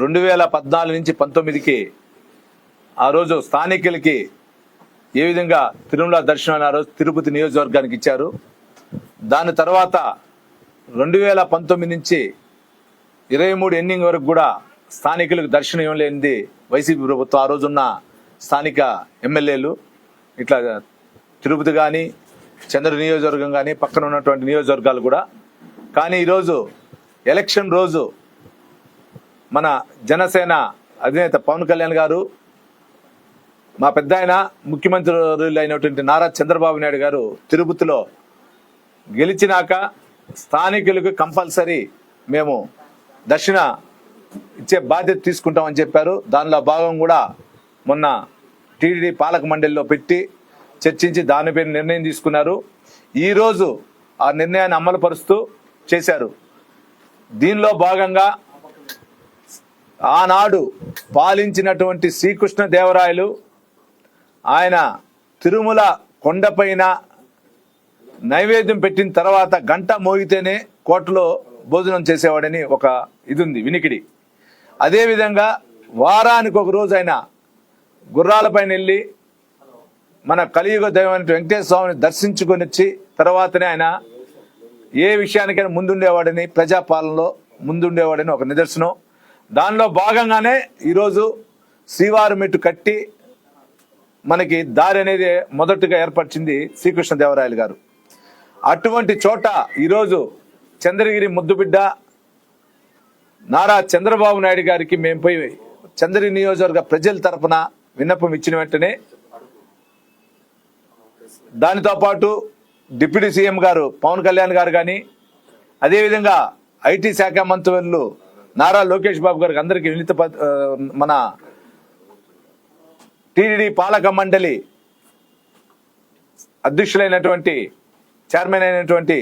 2014 నుంచి 19కి ఆ రోజు స్థానికులకి ఏ విధంగా తిరుమల దర్శనం ఆ రోజు తిరుపతి నియోజకవర్గానికి ఇచ్చారు. దాని తర్వాత 2019 నుంచి 23 ఎన్నింగ్ వరకు కూడా స్థానికులకు దర్శనం ఇవ్వలేనిది వైసీపీ ప్రభుత్వం. ఆ రోజున్న స్థానిక ఎమ్మెల్యేలు ఇట్లా తిరుపతి కానీ చంద్ర నియోజకవర్గం కానీ పక్కన ఉన్నటువంటి నియోజకవర్గాలు కూడా. కానీ ఈరోజు ఎలక్షన్ రోజు మన జనసేన అధినేత పవన్ కళ్యాణ్ గారు, మా పెద్ద ఆయన ముఖ్యమంత్రులు అయినటువంటి నారా చంద్రబాబు నాయుడు గారు తిరుపతిలో గెలిచినాక స్థానికులకు కంపల్సరీ మేము దర్శన ఇచ్చే బాధ్యత తీసుకుంటామని చెప్పారు. దానిలో భాగం కూడా మొన్న టీడీడీ పాలక మండలిలో పెట్టి చర్చించి దానిపై నిర్ణయం తీసుకున్నారు. ఈరోజు ఆ నిర్ణయాన్ని అమలుపరుస్తూ చేశారు. దీనిలో భాగంగా ఆనాడు పాలించినటువంటి శ్రీకృష్ణదేవరాయలు ఆయన తిరుమల కొండపైన నైవేద్యం పెట్టిన తర్వాత గంట మోగితేనే కోటలో భోజనం చేసేవాడని ఒక ఇది ఉంది, వినికిడి. అదేవిధంగా వారానికి ఒక రోజు ఆయన గుర్రాలపైన వెళ్ళి మన కలియుగ దైవం వెంకటేశ్వర స్వామిని దర్శించుకొని వచ్చి తర్వాతనే ఆయన ఏ విషయానికైనా ముందుండేవాడని, ప్రజాపాలనలో ముందుండేవాడని ఒక నిదర్శనం. దానిలో భాగంగానే ఈరోజు శ్రీవారి మెట్టు కట్టి మనకి దారి అనేది మొదటగా ఏర్పరిచింది శ్రీకృష్ణదేవరాయలు గారు. అటువంటి చోట ఈరోజు చంద్రగిరి ముద్దుబిడ్డ నారా చంద్రబాబు నాయుడు గారికి మేము పోయి చంద్రగిరి నియోజకవర్గ ప్రజల తరపున విన్నపం ఇచ్చిన వెంటనే దానితో పాటు డిప్యూటీ సీఎం గారు పవన్ కళ్యాణ్ గారు కానీ, అదేవిధంగా ఐటీ శాఖ మంత్రులు నారా లోకేష్ బాబు గారికి అందరికీ మన టీడీడీ పాలక మండలి అధ్యక్షులైనటువంటి చైర్మన్ అయినటువంటి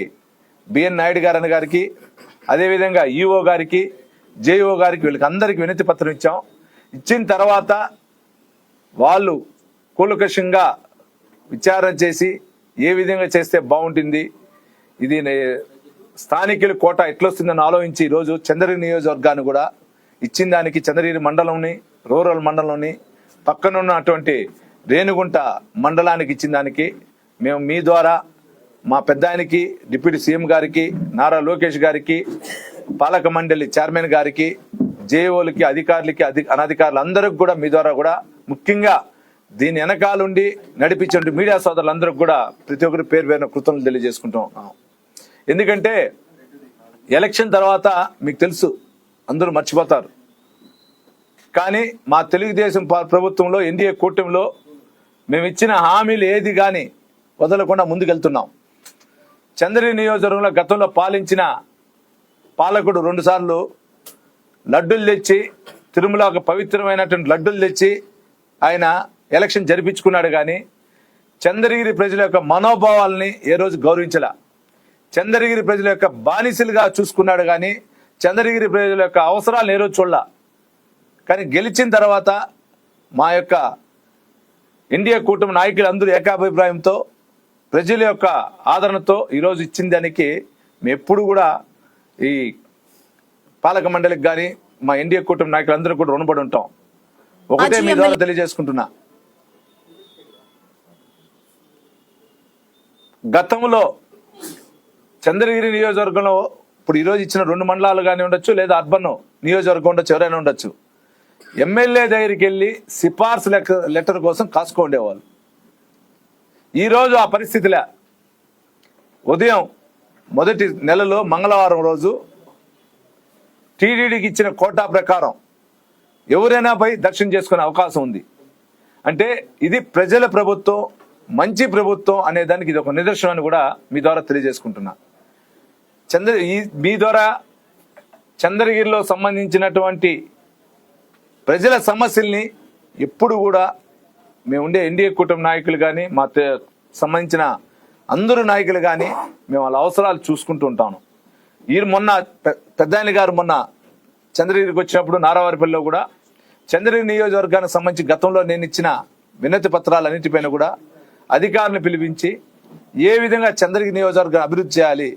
బిఎన్ నాయుడు గారని గారికి, అదేవిధంగా ఈఓ గారికి, జేఈఓ గారికి, వీళ్ళకి అందరికీ వినతి పత్రం ఇచ్చాం. ఇచ్చిన తర్వాత వాళ్ళు కూలంకషంగా విచారణ చేసి ఏ విధంగా చేస్తే బాగుంటుంది, ఇది స్థానికుల కోట ఎట్లొస్తుందని ఆలోచించి ఈరోజు చంద్రగిరి నియోజకవర్గాన్ని కూడా ఇచ్చిన దానికి చంద్రగిరి మండలంని, రూరల్ మండలంని, పక్కనున్న అటువంటి రేణుగుంట మండలానికి ఇచ్చిన దానికి మేము మీ ద్వారా మా పెద్ద ఆయనకి, డిప్యూటీ సీఎం గారికి, నారా లోకేష్ గారికి, పాలక మండలి చైర్మన్ గారికి, జేఓలకి, అధికారులకి, అనధికారులు అందరికి కూడా మీ ద్వారా కూడా, ముఖ్యంగా దీని వెనకాలండి నడిపించే మీడియా సోదరులందరికీ కూడా ప్రతి ఒక్కరి పేరు పేరున కృతజ్ఞతలు తెలియజేసుకుంటాం. ఎందుకంటే ఎలక్షన్ తర్వాత మీకు తెలుసు అందరూ మర్చిపోతారు, కానీ మా తెలుగుదేశం ప్రభుత్వంలో ఎన్డీఏ కూటమిలో మేము ఇచ్చిన హామీలు ఏది కానీ వదలకుండా ముందుకెళ్తున్నాం. చంద్రగిరి నియోజకవర్గంలో గతంలో పాలించిన పాలకుడు 2 సార్లు లడ్డూలు తెచ్చి, తిరుమల ఒక పవిత్రమైనటువంటి లడ్డూలు తెచ్చి ఆయన ఎలక్షన్ జరిపించుకున్నాడు. కానీ చంద్రగిరి ప్రజల యొక్క మనోభావాలని ఏ రోజు గౌరవించలా. చంద్రగిరి ప్రజల యొక్క బానిసలుగా చూసుకున్నాడు, కానీ చంద్రగిరి ప్రజల యొక్క అవసరాలను ఏ రోజు చూడలా. కానీ గెలిచిన తర్వాత మా యొక్క ఎన్డీఏ కూటమి నాయకులు అందరూ ఏకాభిప్రాయంతో ప్రజల యొక్క ఆదరణతో ఈరోజు ఇచ్చిన దానికి మేము ఎప్పుడు కూడా ఈ పాలక మండలికి కానీ మా ఎన్డీఏ కూటమి నాయకులందరూ కూడా రుణపడి ఉంటాం. ఒకటే మీ ద్వారా తెలియజేసుకుంటున్నా, గతంలో చంద్రగిరి నియోజకవర్గంలో ఇప్పుడు ఈరోజు ఇచ్చిన 2 మండలాలు కానీ ఉండొచ్చు, లేదా అర్బన్ నియోజకవర్గం ఉండొచ్చు, ఎవరైనా ఉండొచ్చు, ఎమ్మెల్యే దగ్గరికి వెళ్ళి సిఫార్సు లెటర్ కోసం కాసుకోండేవాళ్ళు. ఈరోజు ఆ పరిస్థితిలో ఉదయం మొదటి నెలలో మంగళవారం రోజు టీడీడీకి ఇచ్చిన కోటా ప్రకారం ఎవరైనా పోయి దర్శనం చేసుకునే అవకాశం ఉంది. అంటే ఇది ప్రజల ప్రభుత్వం, మంచి ప్రభుత్వం అనే దానికి ఇది ఒక నిదర్శనాన్ని కూడా మీ ద్వారా తెలియజేసుకుంటున్నా. మీ ద్వారా చంద్రగిరిలో సంబంధించినటువంటి ప్రజల సమస్యల్ని ఎప్పుడు కూడా మేము ఉండే ఎన్డీఏ కూటమి నాయకులు కానీ, మా సంబంధించిన అందరూ నాయకులు కానీ మేము వాళ్ళ అవసరాలు చూసుకుంటూ ఉంటాను. మొన్న పెద్ద ఆయన గారు మొన్న చంద్రగిరికి వచ్చినప్పుడు నారావారిపల్లిలో కూడా చంద్రగిరి నియోజకవర్గానికి సంబంధించి గతంలో నేను ఇచ్చిన వినతి పత్రాలన్నింటిపైన కూడా అధికారులను పిలిపించి ఏ విధంగా చంద్రగిరి నియోజకవర్గాన్ని అభివృద్ధి చేయాలి,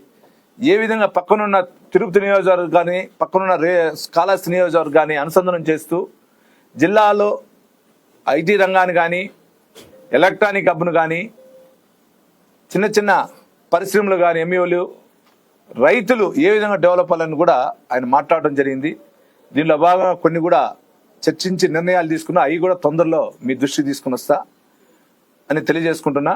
ఏ విధంగా పక్కనున్న తిరుపతి నియోజకవర్గం కానీ పక్కనున్న కాళహస్తి నియోజకవర్గం కానీ అనుసంధానం చేస్తూ జిల్లాలో ఐటీ రంగాన్ని కానీ ఎలక్ట్రానిక్ హబ్ను కానీ చిన్న చిన్న పరిశ్రమలు కానీ ఎంఈఓలు రైతులు ఏ విధంగా డెవలప్ అవ్వాలని కూడా ఆయన మాట్లాడడం జరిగింది. దీనిలో భాగంగా కొన్ని కూడా చర్చించి నిర్ణయాలు తీసుకున్నా అవి కూడా తొందరలో మీ దృష్టికి తీసుకుని వస్తా అని తెలియజేసుకుంటున్నా.